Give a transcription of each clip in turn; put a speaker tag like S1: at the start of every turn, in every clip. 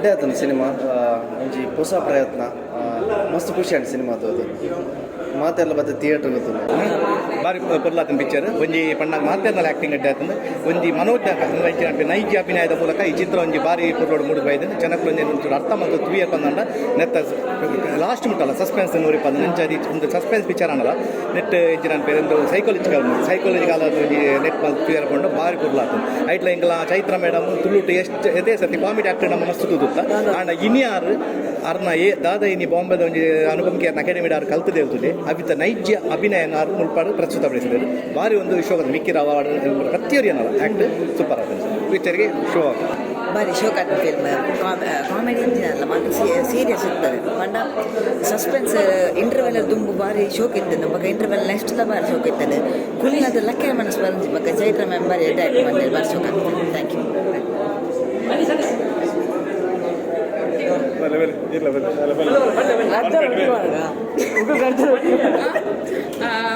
S1: ಎಡ್ಡೆ ಆತನ ಸಿನಿಮಾ ಒಂಜಿ ಹೊಸ ಪ್ರಯತ್ನ ಮಸ್ತ್ ಖುಷಿ ಆಂಡ್ ಸಿನಿಮಾ ತೋದು ಮಾತೆಲ್ಲ ಬತ್ತ ಥಿಯೇಟರ್ ಗೊತ್ತು
S2: ಬಾರಿ ಪೊರ್ಲಾತನ ಪಿಕ್ಚರ್ ಒಂಜಿ ಪಂಡಾಗ ಮಾತೆಲ್ಲ ಆ್ಯಕ್ಟಿಂಗ್ ಅಡ್ಡೆ ಆತಂದು ಒಂಜಿ ಮನೋಜ್ಞ ನೈಜ ಅಭಿನಯದ ಮೂಲಕ ಈ ಚಿತ್ರ ಒಂಜಿ ಬಾರಿ ಪುರ್ರೋಡು ಮೂಡಿ ಬೈದನು ಜನಕ್ಕೆ ಒಂಚೂರು ಅರ್ಥ ಮತ್ತು ತುವಿಯ ಪಂದಂಡ ನೆತ್ತ ಲಾಸ್ಟ್ ಮುಟ್ಟಲ್ಲ ಸಸ್ಪೆನ್ಸ್ ನೋಡಿ ಪಂದ ನೆಂಚಿ ಒಂದು ಸಸ್ಪೆನ್ಸ್ ಪಿಕ್ಚರ್ ಅನ್ನಲ್ಲ ನೆಟ್ ಇಂಜಿನ ಒಂದು ಸೈಕಾಲಜಿಕಲ್ ನೆಟ್ ತುಯರ್ಕೊಂಡು ಬಾರಿ ಪುರ್ಲಾತನು ಐಟ್ಲ ಇಂಗ್ಲ ಚೈತ್ರ ಮೇಡಮ್ ತುಳುಟು ಎಷ್ಟು ಎದೇ ಸತಿ ಕಾಮಿಡಿ ಆಕ್ಟರ್ ನಮ್ಮ ಮಸ್ತ್ ತುತ್ತ ಆಂಡ ಇನಿಯಾರು ಅರ್ನ ದಾದ ಇನಿ ಬಾಂಬೆದ ಒಂಜಿ ಅನುಪಮಕ್ಕೆ ಅಕಾಡೆಮಿ ಆರು ಕಲ್ತು ದೇವ್ತದೆ ಅವಿತ ನೈಜ ಅಭಿನಯ ಮುಲ್ಪಾಡು ಪ್ರಸ್ತುತಪಡಿಸಿದರು ಬಾರಿ ಒಂದು ಶೋ ಆಗುತ್ತೆ ಮಿಕ್ಕಿರ ಅವಾರ್ಡ್ ಪ್ರತಿಯೊರು ಏನಲ್ಲ ಆ್ಯಕ್ಟ್ ಸೂಪರ್ ಆಗ್ತದೆ ಪಿಕ್ಚರ್ಗೆ ಶೋ ಆಗ್ತದೆ
S3: ಬಾರಿ ಶೋಕ್ ಆದ ಫಿಲ್ಮ್ ಕಾಮಿಡಿ ಇಂಜಿನಲ್ಲ ಮತ್ತು ಸೀರಿಯಸ್ ಇರ್ತದೆ ಪಂಡ ಸಸ್ಪೆನ್ಸ್ ಇಂಟರ್ವೆಲ್ ದುಂಬು ಬಾರಿ ಶೋಕ್ ಇರ್ತದೆ ಮಗ ಇಂಟರ್ವೆಲ್ ನೆಕ್ಸ್ಟ್ ಬಾರಿ ಶೋಕ್ ಇರ್ತದೆ ಕುಲ್ಲಿನದ ಲಕ್ಕೆ ಮನಸ್ಸು ಬಂದು ಮಗ ಚೈತ್ರ ಮ್ಯಾಮ್ ಬಾರಿ ಎಡ್ ಮಾಡಿ ಬಾರಿ ಶೋಕ್ ಆಗ್ತದೆ ಥ್ಯಾಂಕ್ ಯು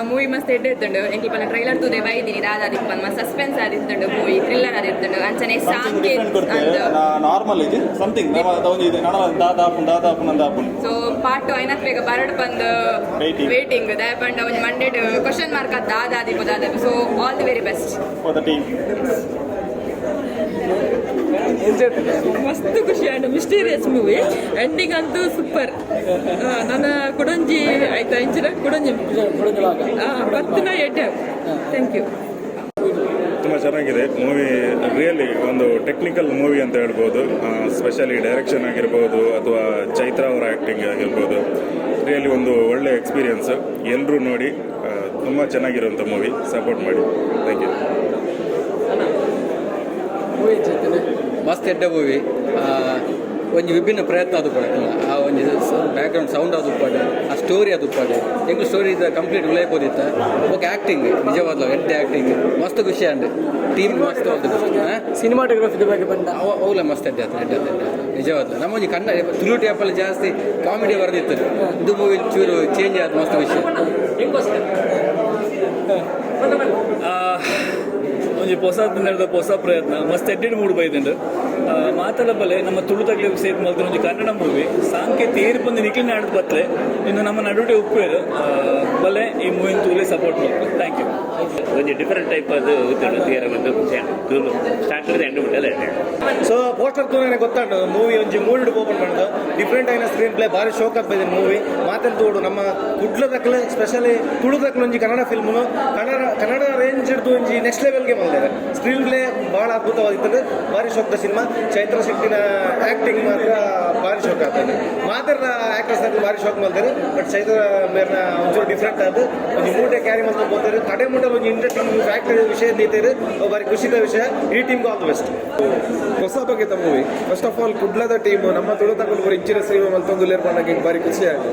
S4: ಮೂವಿ ಮಸ್ತ್ ಎಡ್ಡೆತ್ತುಂಡು ಎಂಕಿ ಪನ್ನ ಟ್ರೈಲರ್ ತೂದೆ ಬೈದಿನಿ ದಾದಾದಿಪ್ಪನ್ ಮಸ್ತ್ ಸಸ್ಪೆನ್ಸ್ ಆದಿತ್ತುಂಡು ಮೂವಿ ಥ್ರಿಲ್ಲರ್ ಆದಿತ್ತುಂಡು ಅಂಚನೆ ಸಾಂಗ್
S5: ನಾರ್ಮಲ್ ಇದೆ ಸಮಥಿಂಗ್
S4: ಸೊ ಪಾರ್ಟ್ ಐನತ್ ಬೇಗ ಬರಡ್ ಬಂದು ವೇಟಿಂಗ್ ದಯಪಂಡ ಒಂದು ಮಂಡೆಡ್ ಕ್ವಶನ್ ಮಾರ್ಕ್ ಅದು ದಾದಾದಿಪ್ಪು so all the very best
S5: for the team
S6: ಮಸ್ತ್ ಖುಷಿ ಆಂಡ್ ಮಿಸ್ಟೀರಿಯಸ್ ಮೂವಿ ಎಂಡಿಂಗ್ ಅಂತೂ ಸೂಪರ್ ನನ್ನ ಕುಡಂಜಿ ಆಯ್ತಾ ಇಂಚಿನ ಕುಡಂಜಿ ಪತ್ತಿನ ಎಡ್ಡೆ ಥ್ಯಾಂಕ್ ಯು.
S7: ತುಂಬ ಚೆನ್ನಾಗಿದೆ ಮೂವಿ, ರಿಯಲಿ ಒಂದು ಟೆಕ್ನಿಕಲ್ ಮೂವಿ ಅಂತ ಹೇಳ್ಬೋದು. ಸ್ಪೆಷಲಿ ಡೈರೆಕ್ಷನ್ ಆಗಿರ್ಬೋದು ಅಥವಾ ಚೈತ್ರ ಅವರ ಆ್ಯಕ್ಟಿಂಗ್ ಆಗಿರ್ಬೋದು, ರಿಯಲಿ ಒಂದು ಒಳ್ಳೆ ಎಕ್ಸ್ಪೀರಿಯನ್ಸ್. ಎಲ್ಲರೂ ನೋಡಿ, ತುಂಬ ಚೆನ್ನಾಗಿರುವಂಥ ಮೂವಿ, ಸಪೋರ್ಟ್ ಮಾಡಿ. Thank you.
S8: ಮಸ್ತ್ ಎಡ್ಡೆ ಮೂವಿ, ಒಂಜಿ ವಿಭಿನ್ನ ಪ್ರಯತ್ನ ಅದು ಕೊಡಕ್ಕಿಲ್ಲ. ಆ ಒಂಜಿ ಬ್ಯಾಕ್ಗ್ರೌಂಡ್ ಸೌಂಡ್ ಅದು ಉಪ್ಪಾಡು, ಆ ಸ್ಟೋರಿ ಅದು ಉಪ್ಪಾಡು, ಎಂಗ್ ಸ್ಟೋರಿ ಇದ್ದ ಕಂಪ್ಲೀಟ್ ಉಳೈಪೋದಿತ್ತ. ಓಕೆ ಆ್ಯಕ್ಟಿಂಗ್ ನಿಜವಾದ ಎಡ್ಡೆ ಆ್ಯಕ್ಟಿಂಗ್ ಮಸ್ತ್ ಖುಷಿ ಅಂಡ್ ಟೀಮ್ ಮಸ್ತ್
S6: ಸಿನಿಮಾಟೋಗ್ರಫಿ ಬಗ್ಗೆ ಬಂದ
S8: ಅವಲ್ಲ ಮಸ್ತ್ ಎಡ್ಡೆ ಆತ ಎಡ್ಡೆ ನಿಜವಾದ. ನಮ್ಮೊಂಜಿ ಕನ್ನಡ ತುಳು ಟೈಪಲ್ಲಿ ಜಾಸ್ತಿ ಕಾಮಿಡಿ ಬರೆದಿತ್ತು. ಇದು ಮೂವಿ ಚೂರು ಚೇಂಜ್ ಆದ ಮಸ್ತ್ ವಿಷಯ.
S9: ಒಂಜಿ ಹೊಸ ಹೊಸ ಪ್ರಯತ್ನ ಮಸ್ತ್ ಎಡ್ಡೆಡ್ ಮೂಡ್ ಬೈದಂಡು ಮಾತಲ್ಲ ಬಲೆ ನಮ್ಮ ತುಳು ತಗ್ಲಿಗೆ ಸೇರಿ ಮಲ್ತ ಒಂಜಿ ಕನ್ನಡ ಮೂವಿ ಸಾಂಕೇತ ಏರಿ ಬಂದು ನಿಖಿಲ್ ಆಡೋದು ಬತ್ತಲೆ ಇನ್ನು ನಮ್ಮ ನಡುವೆ ಉಪ್ಪೇರು ಬಲೆ ಈ ಮೂವಿನ ತೂಲೆ ಸಪೋರ್ಟ್ ಮಾಡ್ತಾರೆ. Thank you.
S10: ಒಂಜಿ ಡಿಫರೆಂಟ್ ಟೈಪ್ ಅದು ತುಳು ಸ್ಟಾರ್ಟ್ ಎಂಡ್ ಬಿಟ್ಟಲ್ಲ.
S2: ಸೊ ಪೋಸ್ಟರ್ ತೂನೇ ಗೊತ್ತಾಂಡು ಮೂವಿ ಒಂಜಿ ಮೂಡ್ ಓಪನ್ ಮಾಡೋದು ಡಿಫ್ರೆಂಟ್ ಆಯ್ನ ಸ್ಕ್ರೀನ್ ಪ್ಲೇ ಬಾರಿ ಶೋಕ್ ಆಗ್ತದೆ ಮೂವಿ. ಮಾತೆಲ್ಲ ತೋಡು ನಮ್ಮ ಕುಡ್ಲದಕ್ಲೆ ಸ್ಪೆಷಲಿ ತುಳುದಕ್ಲೆ ಒಂಜಿ ಕನ್ನಡ ಫಿಲ್ಮ್ನು ಕನ್ನಡ ರೇಂಜ್ ಹಿಡಿದು ಒಂಜಿ ನೆಕ್ಸ್ಟ್ ಲೆವೆಲ್ಗೆ ಬಂದಿದೆ. ಸ್ಕ್ರೀನ್ ಪ್ಲೇ ಭಾಳ ಅದ್ಭುತವಾಗಿರ್ತದೆ, ಭಾರಿ ಶೋಕ್ದ ಸಿನಿಮಾ. ಚೈತ್ರ ಶೆಟ್ಟಿನ ಆ್ಯಕ್ಟಿಂಗ್ ಮಾತ್ರ ಭಾರಿ ಶೋಕ್ ಆಗ್ತದೆ. ಮಾತೆಲ್ಲ ಆ್ಯಕ್ಟರ್ಸ್ ಭಾರಿ ಶೋಕ್ ಮಾಡ್ತಾರೆ, ಬಟ್ ಚೈತ್ರ ಮೇರ್ನ ಒಂಚೂರು ಡಿಫ್ರೆಂಟ್ ಆದ ಒಂದು ಮೂಟೆ ಕ್ಯಾರಿ ಮಾಡ್ಕೊಂಡು ಹೋಗ್ತಾರೆ. ಕಡೆ ಮುಂದೆ ಒಂದು ಇಂಟ್ರೆಸ್ಟಿಂಗ್ ಫ್ಯಾಕ್ಟರಿ ವಿಷಯ ನೀತಾರೆ, ಭಾರಿ ಖುಷಿದ ವಿಷಯ. ಈ ಟೀಮ್ಗೆ ಆಲ್ ದ ಬೆಸ್ಟ್.
S11: ಹೊಸ ಬಗೆತ ಮೂವಿ. ಫಸ್ಟ್ ಆಫ್ ಆಲ್ ಕುಡ್ಲದ ಟೀಮು ನಮ್ಮ ತುಳು ತಗೊಂಡು ಬರೀ ಇಂಚಿನ ಸಿನಿಮಾ ಮಲ್ತೊಂದು ಲೇರ್ಕೊಂಡಾಗ ಭಾರಿ ಖುಷಿ ಆಗಿದೆ.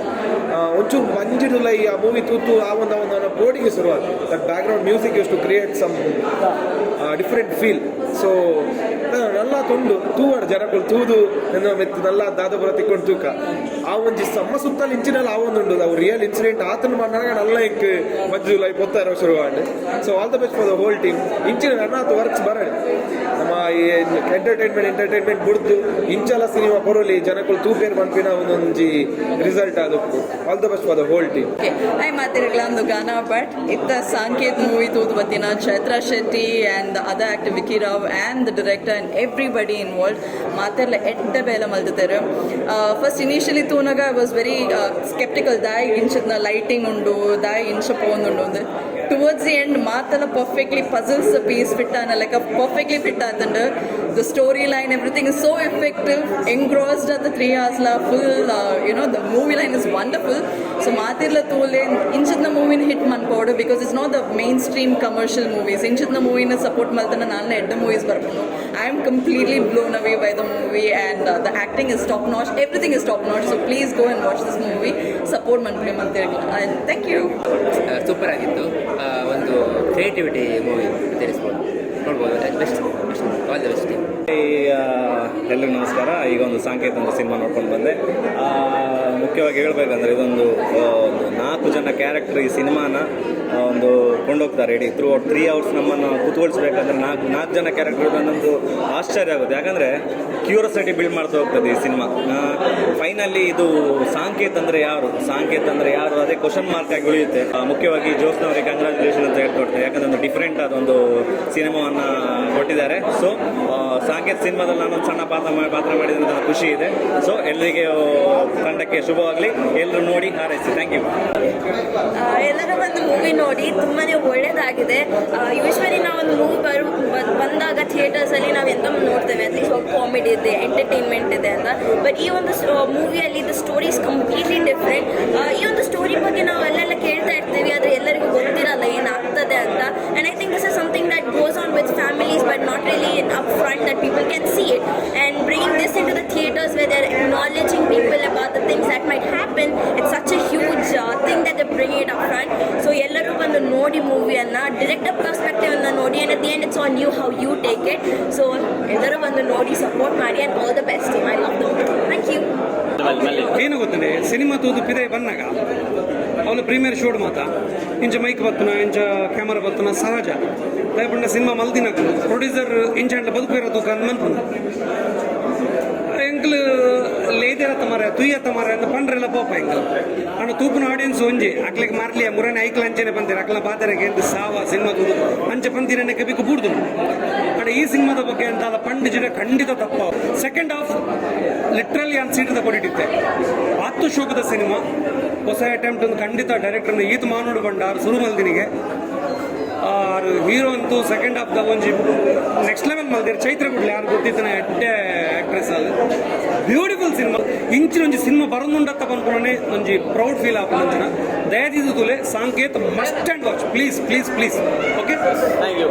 S11: ಒಂಚೂರು ಮಂಜಿರಲ್ಲ ಈ ಆ ಮೂವಿ ತೂತು ಆ ಒಂದು ಬೋರ್ಡಿಗೆ ಶುರುವಾದ that background music use to create some different feel. So ನಲ್ಲ ತುಂಡು ತೂವಾಡು ಜನಗಳು ತೂದು ಮೆತ್ತು ನಲ್ಲ ದಾದಪುರ ತಿಕ್ಕೊಂಡು ತೂಕ ಆ ಒಂಜಿ ಸಮ್ಮ ಸುತ್ತಲ ಇಂಚಿನಲ್ಲಿ ಆ ಒಂದುಂಡು ಅವು ರಿಯಲ್ ಇನ್ಸಿಡೆಂಟ್ ಆತನ ಮಾಡಿದಾಗ ನಲ್ಲ ಇಂಕ್ ಮಂಜು ಲೈಫ್ ಹೊತ್ತಾರ ಶುರುವಾಂಡು. So all the best for the whole team. ಇಂಚಿನ ನನ್ನಾತು ವರ್ಕ್ಸ್ ಬರಡಿ ನಮ್ಮ ಈ ಎಂಟರ್ಟೈನ್ಮೆಂಟ್ ಬಿಡ್ದು ಇಂಚಲ ಸಿನಿಮಾ ಬರೋಲಿ ಜನಗಳು ತೂಪೇರು ಮನ್ಪಿನ ಒಂದೊಂಜಿ ರಿಸಲ್ಟ್ ಅದಕ್ಕೂ. All the best for the whole team.
S6: I ಮಾತಿರಲ್ಲ ಒಂದು ಗಾನ ಬಟ್ ಇತ್ತ ಸಾಂಕೇತ್ ಮೂವಿ ತೂದು ಬತ್ತಿನ Chaitra Shetty and the other actor Vicky Rao and the director and everybody involve ಮಾತೆಲ್ಲ ಎಡ್ಡೆ ಬೇಲೆ ಮಲ್ತಾರೆ. ಫಸ್ಟ್ ಇನಿಷಿಯಲಿ ತೂನಾಗ ಐ ವಾಸ್ ವೆರಿ ಸ್ಕೆಪ್ಟಿಕಲ್ ದಾಯ್ ಇಂಚದ ಲೈಟಿಂಗ್ ಉಂಡು ದಾಯ್ ಇಂಚ ಪೋಂದುಂಡು ಒಂದು ಟುವರ್ಡ್ಸ್ ದಿ ಎಂಡ್ ಮಾತೆಲ್ಲ ಪರ್ಫೆಕ್ಟ್ಲಿ ಪಜಲ್ಸ್ ಪೀಸ್ ಫಿಟ್ ಆನ like perfectly fit ಆತಂಡು. The storyline, everything is so effective, engrossed at the 3 hours la full, the movie line is wonderful. So Matirla Tole, inchidna movie hit manpodu because it's not the mainstream commercial movies. Inchidna movie na support maltana nalla edda movies barpodu. I am completely blown away by the movie and the acting is top notch, everything is top notch. So please go and watch this movie, support Manpuli Mantirla, and thank you.
S10: Super ಆಗಿತ್ತು. ಒಂದು creativity movie ತಿಳಿಸ್ಬೋದು, ನೋಡ್ಬೋದು. Best all the best.
S2: ಎಲ್ಲರಿಗೂ ನಮಸ್ಕಾರ. ಈಗ ಒಂದು ಸಾಂಕೇತ ಒಂದು cinema ನೋಡ್ಕೊಂಡು ಬಂದೆ. ಮುಖ್ಯವಾಗಿ ಹೇಳ್ಬೇಕಂದ್ರೆ ಇದೊಂದು ಒಂದು 4 ಜನ ಕ್ಯಾರೆಕ್ಟರ್ ಈ ಸಿನಿಮಾನ ಒಂದು ಕೊಂಡೋಗ್ತಾರೆ ಇಡೀ ಥ್ರೂ ಔಟ್ 3 hours ನಮ್ಮನ್ನು ಕುತ್ಕೊಳಿಸ್ಬೇಕಂದ್ರೆ 4 ಜನ ಕ್ಯಾರೆಕ್ಟರ್ ನನ್ನೊಂದು ಆಶ್ಚರ್ಯ ಆಗುತ್ತೆ. ಯಾಕಂದರೆ ಕ್ಯೂರಿಯಾಸಿಟಿ ಬಿಲ್ಡ್ ಮಾಡ್ತಾ ಹೋಗ್ತದೆ ಈ ಸಿನಿಮಾ. ಫೈನಲಿ ಇದು ಸಾಂಕೇತ ಅಂದರೆ ಯಾರು ಅದೇ ಕ್ವಶನ್ ಮಾರ್ಕ್ ಆಗಿ ಉಳಿಯುತ್ತೆ. ಮುಖ್ಯವಾಗಿ ಜೋಸ್ನ ಅವರಿಗೆ ಕಂಗ್ರ್ಯಾಚುಲೇಷನ್ ಅಂತ ಹೇಳ್ಕೊಡ್ತಾರೆ. ಯಾಕಂದರೆ ಒಂದು ಡಿಫ್ರೆಂಟ್ ಆದ ಒಂದು ಸಿನಿಮಾವನ್ನು ಕೊಟ್ಟಿದ್ದಾರೆ. ಸೊ ಸಾಂಕೇತ ಸಿನಿಮಾದಲ್ಲಿ ನಾನೊಂದು ಸಣ್ಣ ಪಾತ್ರ ಮಾಡಿದ್ರೆ ನನಗೆ ಖುಷಿ ಇದೆ. ಸೊ ಎಲ್ಲರಿಗೆ ತಂಡಕ್ಕೆ ಶುಭವಾಗಲಿ, ಎಲ್ಲರೂ ನೋಡಿ ಹಾರೈಸಿ. Thank you.
S12: ಎಲ್ಲರೂ ಒಂದು ಮೂವಿ ನೋಡಿ ತುಂಬಾ ಒಳ್ಳೆಯದಾಗಿದೆ. ಯೂಶ್ವಲಿ ನಾವೊಂದು ಮೂವಿ ಬಂದಾಗ ಥಿಯೇಟರ್ಸಲ್ಲಿ ನಾವು ಎಂತ ನೋಡ್ತೇವೆ, ಅಟ್ಲೀಸ್ಟ್ ಒಂದು ಕಾಮಿಡಿ ಇದೆ, ಎಂಟರ್ಟೈನ್ಮೆಂಟ್ ಇದೆ ಅಂತ. ಬಟ್ ಈ ಒಂದು ಮೂವಿಯಲ್ಲಿ the story is completely different. ಈ ಒಂದು ಸ್ಟೋರಿ ಬಗ್ಗೆ ನಾವು ಅಲ್ಲೆಲ್ಲ ಕೇಳ್ತಾ ಇರ್ತೀವಿ, ಆದರೆ ಎಲ್ಲರಿಗೂ ಗೊತ್ತಿರಲ್ಲ ಏನಾಗ್ತದೆ ಅಂತ. And I think this is something that goes on with families but not really up front that people can see it. And bringing this into the theatres where they are acknowledging people about the things that might happen. It's such a huge thing that they bring it up front. So ಎಲ್ಲರೂ ಬಂದು ನೋಡಿ ಮೂವಿಯನ್ನು director ಪರ್ಸ್ಪೆಕ್ಟಿವನ್ನು ನೋಡಿ, and at the end it's on you how you take it. So ಎಲ್ಲರೂ ಬಂದು ನೋಡಿ support ಮಾಡಿ, and all the best. I love the movie. Thank you.
S13: ಏನು ಗೊತ್ತಂದ್ರೆ ಸಿನಿಮಾ ತೂದು ಪಿದೆ ಬಂದಾಗ ಅವಳು ಪ್ರೀಮಿಯರ್ ಶೋಡ್ ಮಾತ ಇಂಚ ಮೈಕ್ ಬತ್ತನ ಇಂಚ ಕ್ಯಾಮರಾ ಬತ್ತನ ಸಹಜ ದಯಪಂಡ ಸಿನಿಮಾ ಮಲ್ದಿನಕು ಪ್ರೊಡ್ಯೂಸರ್ ಇಂಚ ಬದುಕು ಇರೋದು ಕಂದು ಎಂಕಲ್ ಲೇದಿರತ್ತ ಮರ ತುಯ್ಯತ್ತ ಮರ ಅಂತ ಪಂಡ್ರೆಲ್ಲ ಪೋಪ ಎಂಕಲ್ ಅಣ್ಣ ತೂಪನ ಆಡಿಯನ್ಸ್ ಒಂಜಿ ಅಕ್ಲಿಗೆ ಮಾರ್ಲಿಯ ಮುರನೆ ಐಕ್ಲ ಅಂಚೆನೆ ಬಂದಿರ ಅಕ್ಲ ಬಾದರೆಗೆ ಎಂದು ಸಾವ ಸಿನಿಮಾ ತೂದು ಅಂಚೆ ಪಂತಿರನೆ ಕಬಿಕು ಬೂಡ್ದು ಅಣ್ಣ ಈ ಸಿನಿಮಾದ ಬಗ್ಗೆ ಅಂತ ಅಲ್ಲ ಪಂಡ್ ಜಿಡ ಖಂಡಿತ ತಪ್ಪ. ಸೆಕೆಂಡ್ ಹಾಫ್ ಲಿಟ್ರಲಿ ಅನ್ ಸೀಟದ ಕೊಡಿಟ್ಟಿತ್ತೆ. 10 ಶೋಕದ ಸಿನಿಮಾ ಹೊಸ ಅಟೆಂಪ್ಟ್ ಒಂದು ಖಂಡಿತ ಡೈರೆಕ್ಟರ್ನ ಈತ್ ಮಾನೋಡು ಬಂಡ ಶುರು ಮಲ್ದಿನಿಗೆ ಹೀರೋ ಅಂತೂ ಸೆಕೆಂಡ್ ಹಾಫ್ದ ಒಂಜಿ ನೆಕ್ಸ್ಟ್ ಲೆವೆಲ್ ಮಲ್ದಿರ ಚೈತ್ರ ಗುಡ್ಲಿ ಯಾರು ಗೊತ್ತಿತ್ತಾನೆ ಎಡ್ಡೆ ಆಕ್ಟ್ರೆಸ್ ಅದು ಬ್ಯೂಟಿಫುಲ್ ಸಿನಿಮಾ. ಇಂಚಿನೊಂಜಿ ಸಿನಿಮಾ ಬರೋದುಂಡತ್ತ ಬಂದ್ಕೊಂಡೇ ಒಂಜಿ ಪ್ರೌಡ್ ಫೀಲ್ ಆಗ್ಕೊಂಡ ದಯದಿದ್ದು ತುಲೆ Sanket must and watch please please please. Okay, thank you.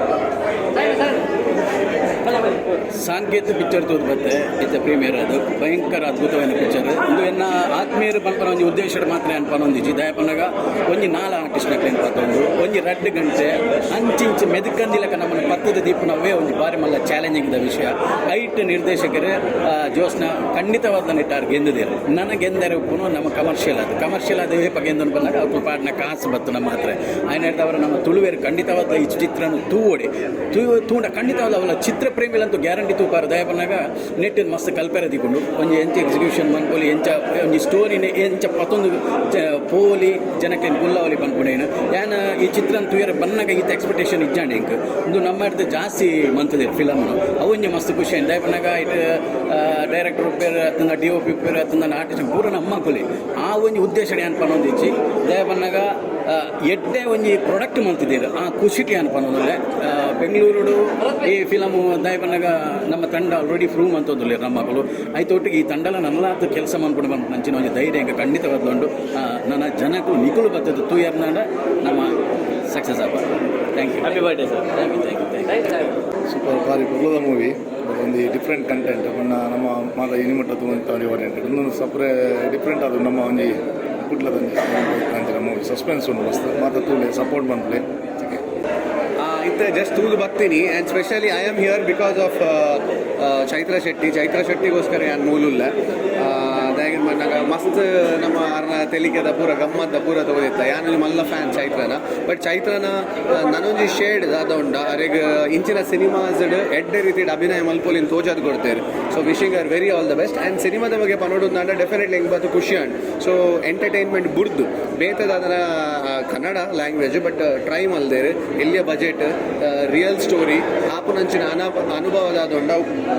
S8: ಸಾಂಕೇತ ಪಿಕ್ಚರ್ ತೋದು ಬತ್ತೆ ಇತ್ತ ಪ್ರೀಮಿಯರ್ ಅದು ಭಯಂಕರ ಅದ್ಭುತವಾದ ಪಿಕ್ಚರ್. ಇದು ಎನ್ನ ಆತ್ಮೀಯರು ಪಂಪನ ಒಂಜಿ ಉದ್ದೇಶ ಮಾತ್ರ ಅನ್ಪನೊಂದಿಜಿ ದಯ ಪನ್ನಗ ಒಂಜಿ 4 ಆರ್ಟಿಸ್ಟ್ನಕ್ಲೆ ಪತ್ತೊಂದು ಒಂಜಿ 2 ಗಂಟೆ ಅಂಚಿಂಚು ಮೆದುಕಂದಿಲಕ ನಮ್ಮನ್ನು ಪತ್ತದ ದೀಪನವೇ ಒಂದು ಬಾರಿ ಮಲ್ಲ ಚಾಲೆಂಜಿಂಗ್ ದ ವಿಷಯ. ಐಟ್ ನಿರ್ದೇಶಕರೇ ಜೋಸ್ನ ಖಂಡಿತವಾದ ನಿಟ್ಟಾರು ಗೆಂದಿದ್ದಾರೆ. ನನಗೆಂದರೆ ಉಪ್ಪು ನಮ್ಮ ಕಮರ್ಷಿಯಲ್ ಅದು ಹೇಪ ಗೆಂದನು ಬಂದಾಗ ಅವ್ರು ಪಾಡಿನ ಕಾಸು ಬತ್ತು ನಮ್ಮ ಹತ್ರ ఆయన ಹೇಳ್ದವರು ನಮ್ಮ ತುಳುವೇರು ಖಂಡಿತವಾದ ಈ ಚಿತ್ರನ ತೂಂಡ ಖಂಡಿತವಾದ ಅವಳ ಚಿತ್ರ ಪ್ರೇಮಿಲಂತೂ ಗ್ಯಾರಂಟಿ ತೂಪಾರು ದಯ ಬಂದಾಗ ನೆಟ್ಟಿನ ಮಸ್ತ್ ಕಲ್ಪೆರ ದಿಕೊಂಡು ಒಂಜಿ ಎಂಚ ಎಕ್ಸಿಕ್ಯೂಷನ್ ಬಂದ್ಕೊಲಿ ಎಂಚ ಒಂಜಿ ಸ್ಟೋರಿನ ಎಂಚ ಪತ್ತೊಂದು ಪೋಲಿ ಜನಕ್ಕೆ ಗುಲ್ಲವಲಿ ಬಂದ್ಕೊಂಡೇನು ಯಾನ ಈ ಚಿತ್ರನ ತೂಯರ ಬನ್ನಾಗ ಈತ ಎಕ್ಸ್ಪೆಕ್ಟೇಷನ್ ಇಜ್ಜಾಂಡೆ ಇಂಕ್ ಇದು ನಮ್ಮ ಹಿಡ್ದು ಜಾಸ್ತಿ ಮಂತದೆ ಫಿಲಮ್ನು ಅವೊಂಜಿ ಮಸ್ತ್ ಖುಷಿ ಆಯ್ತು. ದಯ ಬಂದಾಗ ಇದು ಡೈರೆಕ್ಟರ್ ಉಪ್ಪೇರು ಅತ್ತಂದ DOP ಉಪ್ಪೇರು ಅತ್ತಂದ ಆರ್ಟಿಸ್ಟ್ ಪೂರ ನಮ್ಮ ಕೊಲಿ ಆ ಒಂಜಿ ಉದ್ದೇಶ ಅನ್ಪನೊಂದಿಚ್ಚಿ ದಯ ಬಂದಾಗ ಎಡ್ಡೆ ಒಂಜಿ ಪ್ರೊಡಕ್ಟ್ ಮಂತಿದ್ದೀರ ಆ ಖುಷಿಟಿ ಅನ್ಪನೊಂದಿಲ್ಲ. ಬೆಂಗಳೂರು ಈ ಫಿಲಮು ದಯ ಬಂದಾಗ ನಮ್ಮ ತಂಡ ಆಲ್ರೆಡಿ ಪ್ರೂವ್ ಅಂತಂದಿಲ್ಲ ನಮ್ಮ ಮಕ್ಕಳು ಆಯ್ತು ಒಟ್ಟಿಗೆ ಈ ತಂಡಲ ನನ್ನಲಾದ ಕೆಲಸ ಮಾಡ್ಕೊಂಡು ಬಂದು ನಂಚಿನ ಒಂದು ಧೈರ್ಯ ಹಿಂಗೆ ಖಂಡಿತ ಬದಲು ನನ್ನ ಜನಕ್ಕೂ ನಿಕುಲು ಬರ್ತದೆ ತೂಯರ್ನಾಡ ನಮ್ಮ ಸಕ್ಸಸ್ ಆಗ. Thank you. Happy birthday sir. Thank you thank you.
S1: Super ಭಾರಿ ಪುರ್ಲದ ಮೂವಿ ಒಂದು ಡಿಫ್ರೆಂಟ್ ಕಂಟೆಂಟ್ ನಮ್ಮ ಮಾತ ಇನಿಮಟ್ಟ ತುಂಬ ಓರಿಯೆಂಟೆಡ್ ಇನ್ನೊಂದು ಸಪ್ರೇ ಡಿಫ್ರೆಂಟ್ ಅದು ನಮ್ಮ ಒಂದು ಕುಟ್ಲದಂಜಿ ಅಂಚಿನ ಮೂವಿ ಸಸ್ಪೆನ್ಸ್ ಉಂಟು ಮಸ್ತ್ ಮಾತ ತೂಲೆ ಸಪೋರ್ಟ್ ಬಂದ್ಲೆ
S2: ಇತ್ತೆ ಜಸ್ಟ್ ತೂದು ಬರ್ತೀನಿ. And specially I am here because of Chaitra ಶೆಟ್ಟಿಗೋಸ್ಕರ ಯಾನ್ ಮೂಲುಲ್ಲ ದಾಗಿನ ಬಂದಾಗ ಮಸ್ತ್ ನಮ್ಮ ಅರ್ನ ತೆಲಿಕೆದ ಪೂರ ಗಮ್ಮತ್ತ ಪೂರ ತಗೋದಿತ್ತ ಯಾನಲ್ಲಿ ಮಲ್ಲ ಫ್ಯಾನ್ ಚೈತ್ರನ. ಬಟ್ ಚೈತ್ರನ ನನೊಂಜಿ ಶೇಡ್ ಅದ ಉಂಡ ಅರೆಗ್ ಇಂಚಿನ ಸಿನಿಮಾಸ್ ಎಡ್ಡೆ ರೀತಿ ಅಭಿನಯ ಮಲ್ಪೋಲಿನ ತೋಜಾದ್ ಕೊಡ್ತೇವೆ. So wishing are very all the best. And ಸಿನಿಮಾದ ಬಗ್ಗೆ ಪನೋಡುಂಡ ಡೆಫಿನೆಟ್ಲಿ ಹೆಂಗೆ ಬತ್ತು ಖುಷಿ ಅಂಡ್ ಸೊ ಎಂಟರ್ಟೈನ್ಮೆಂಟ್ ಬುಡ್ದು ಬೇತದ ಅದರ ಕನ್ನಡ ಲ್ಯಾಂಗ್ವೇಜ್ ಬಟ್ ಟ್ರೈ ಮಲ್ದೇರು ಎಲ್ಲಿಯ ಬಜೆಟ್ ರಿಯಲ್ ಸ್ಟೋರಿ ಆಪುನಂಚಿನ ಅನುಭವದಾದೊಂಡ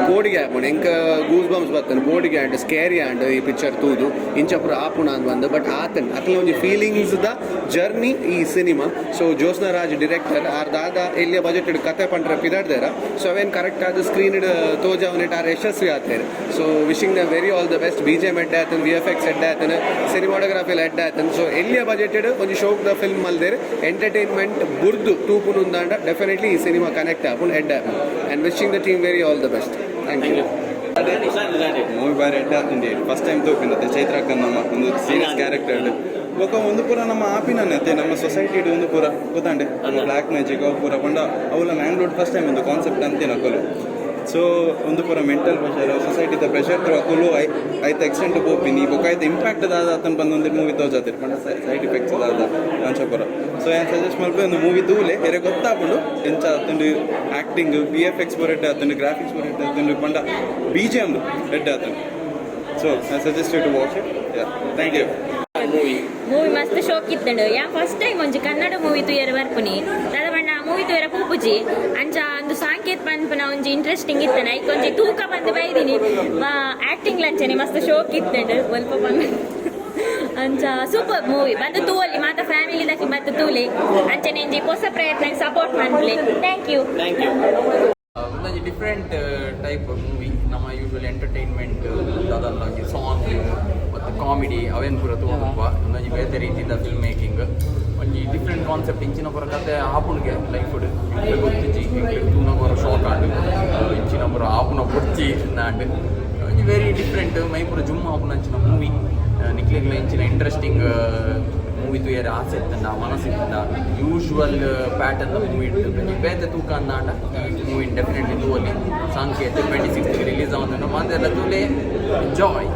S2: ಬೋಡಿಗೆ ಆಪುಣ ಎಂಕ ಗೂಸ್ ಬಂಪ್ಸ್ ಬರ್ತಾನೆ ಬೋಡಿಗೆ ಆ್ಯಂಡ್ ಸ್ಕೇರಿ ಆ್ಯಂಡ್ ಈ ಪಿಕ್ಚರ್ ತೂದು ಇಂಚಪುರ ಆಪುಣ ಅಂತ ಬಂದು ಬಟ್ ಅತನ ಒಂದು ಫೀಲಿಂಗ್ಸ್ ದ ಜರ್ನಿ ಈ cinema. So Josna Raj director ಆರ್ ದಾದ ಎಲ್ಲಿಯ ಬಜೆಟ್ ಕತೆ ಪಂಡ್ರೆ ಪಿದಾಡ್ದಾರ ಸೊ ಅವೇನು ಕರೆಕ್ಟ್ ಆದ ಸ್ಕ್ರೀನ್ ತೋಜ ಅವನಿಟ್ಟು ಆರು ಯಶಸ್ವಿ ಆಗ್ತಾರೆ. So wishing the very all the best. BGM ಎಡ್ಡೆ ಆತನ VFX ಎಡ್ಡೆ ಆತನ ಸಿನಿಮಾಟೋಗ್ರಫಿಲಿ ಎಡ್ಡೆ ಆತನ. ಸೊ ಎಲ್ಲಿಯ ಬಜೆಟೆಡ್ ಒಂದು ಶೋಕ್ದ ಫಿಲ್ಮ್ ಮಲ್ದೇರು ಎಂಟರ್ಟೈನ್ಮೆಂಟ್ ಬುರ್ದು ತೂಪುನುಂದಾಂಡ ಡೆಫಿನೆಟ್ಲಿ ಈ ಸಿನಿಮಾ ಕನೆಕ್ಟ್ ಆಪುನ್ ಎಡ್ಡೆ ಆಪುನ್. And wishing the team very all the best. Thank you.
S5: Movie ಬಾರಿ ಎಡ್ಡೆ ಆಗ್ತಂಡಿ ಫಸ್ಟ್ ಟೈಮ್ ತೋಪಿನತ್ತೆ ಚೈತ್ರಕ್ಕ ನಮ್ಮ ಒಂದು ಸೀರಿಯಸ್ ಕ್ಯಾರೆಕ್ಟರ್ ಒಂದು ಪೂರ ನಮ್ಮ ಆಪಿನತ್ತೆ ನಮ್ಮ ಸೊಸೈಟಿ ಒಂದು ಪೂರ ಗೊತ್ತಾಂಡೆ ಬ್ಲ್ಯಾಕ್ ಮ್ಯಾಜಿಕ್ ಅವು ಪೂರ ಬಂಡ ಅವಳ ಮ್ಯಾಂಗ್ಳೂರ್ ಫಸ್ಟ್ ಟೈಮ್ ಒಂದು ಕಾನ್ಸೆಪ್ಟ್ ಅಂತೆ ನಕಲು ಸೊ ಒಂದು ಪೂರ ಮೆಂಟಲ್ ಪ್ರೆಷರ್ ಸೊಸೈಟಿದ ಪ್ರೆಷರ್ ತುಳು ಐತ ಎಕ್ಸ್ಟೆಂಟ್ ಪೋಪಿನಿ ಬೊಕಾಯ್ತ ಇಂಪ್ಯಾಕ್ಟ್ ದಾದ ಅತನ ಬಂದೊಂದು ಮೂವಿ ತೋಜಾತಿರ್ ಪಂಡ ಸೈಡ್ ಎಫೆಕ್ಟ್ಸ್ ದಾದ ಅಂಚ ಪೂರ ಸೊ ಏನು ಸಜೆಸ್ಟ್ ಮಲ್ಪೆ ಒಂದು ಮೂವಿ ತೂಲೆ ಎರೆ ಗೊತ್ತಾಪುಂಡು ಎಂಚ ಅತಂಡು ಆ್ಯಕ್ಟಿಂಗ್ VFX ಪೂರೆಡ್ಡೆ ಅತಂಡು ಗ್ರಾಫಿಕ್ಸ್ ಪೂರೆಡ್ಡೆ ಅತಂಡು ಪಂಡ BGM ರೆಡ್ಡೆ ಅತಂಡು so I suggest you to watch it thank you
S12: movie ಮಸ್ತ್ ಶೋಕ್ ಇತ್ತಂಡು ಯಾ ಫಸ್ಟ್ ಟೈಮ್ ಒಂಜಿ ಕನ್ನಡ ಮೂವಿ ತುಯರ ಬರ್ಪುನಿ ದಾದ ಬಣ್ಣ ಮೂವಿ ತುಯರ ಪೂಪುಜಿ ಅಂಚ ಒಂದು ಸಾಂಕೇತ ಪನ್ಪುನ ಒಂಜಿ ಇಂಟ್ರೆಸ್ಟಿಂಗ್ ಇತ್ತನ ಐಕೊಂಜಿ ತೂಕ ಬಂದು ಬೈದಿನಿ ಆಕ್ಟಿಂಗ್ ಲಂಚನೆ ಮಸ್ತ್ ಶೋಕ್ ಇತ್ತಂಡು ಒಲ್ಪ ಬಂದು ಅಂಚ ಸೂಪರ್ ಮೂವಿ ಬಂದು ತೂವಲ್ಲಿ ಮಾತ ಫ್ಯಾಮಿಲಿ ದಕ್ಕೆ ಬತ್ತು ತೂಲೆ ಅಂಚನೆ ಇಂಜಿ ಹೊಸ ಪ್ರಯತ್ನ ಸಪೋರ್ಟ್ ಮಾಡ್ಲಿ ಥ್ಯಾಂಕ್ ಯು
S8: ಒಂದೊಂದು ಡಿಫ್ರೆಂಟ್ ಟೈಪ್ ಮೂವಿ ನಮ್ಮ ಯೂಶ್ವಲಿ ಎಂಟರ್ಟೈನ್ಮೆಂಟ್ ಅದಲ್ಲೊಂದು ಸಾಂಗ್ ಮತ್ತು ಕಾಮಿಡಿ ಅವೇನು ಪೂರ ತೋದಪ್ಪ ಒಂದೊಂದು ಬೇರೆ ರೀತಿಯಿಂದ ಫಿಲ್ಮ್ ಮೇಕಿಂಗ್ ಒಂಜಿ ಡಿಫ್ರೆಂಟ್ ಕಾನ್ಸೆಪ್ಟ್ ಇಂಚಿನ ಪೂರ ಕತೆ ಆಪುಣ್ಗೆ ಲೈಫ್ ಗೊತ್ತಿಜ್ಜಿ ತೂನ ಪೂರ ಶಾಕ್ ಆಡು ಇಂಚಿನ ಪೂರ ಆಪುನ ಕೊಚ್ಚಿ ನಾಡು ಒಂಜಿ ವೆರಿ ಡಿಫ್ರೆಂಟ್ ಮೈ ಪೂರ ಜುಮ್ಮ ಆಪುನ ಅಂಚಿನ ಮೂವಿ ನಿಕ್ಲಿಗ್ಲ ಇಂಚಿನ ಇಂಟ್ರೆಸ್ಟಿಂಗ್ ಮೂವಿ ತುಯರ ಆಸೆ ಇತ್ತಂಡ ಮನಸ್ಸಿತ್ತಂಡ ಯೂಶ್ವಲ್ ಪ್ಯಾಟರ್ನ್ ಮೂವಿ ಇಟ್ಟು ಬೇತೆ ತೂಕ ಅಂದಾಂಡ ಮೂವಿ ಡೆಫಿನೆಟ್ಲಿ ತೂವಲ್ಲಿ ಸಾಂಕೇತ 26 ರಿಲೀಸ್ ಆಗೋದು ಮಾತೆಲ್ಲ ತೂಲೆ ಎಂಜಾಯ್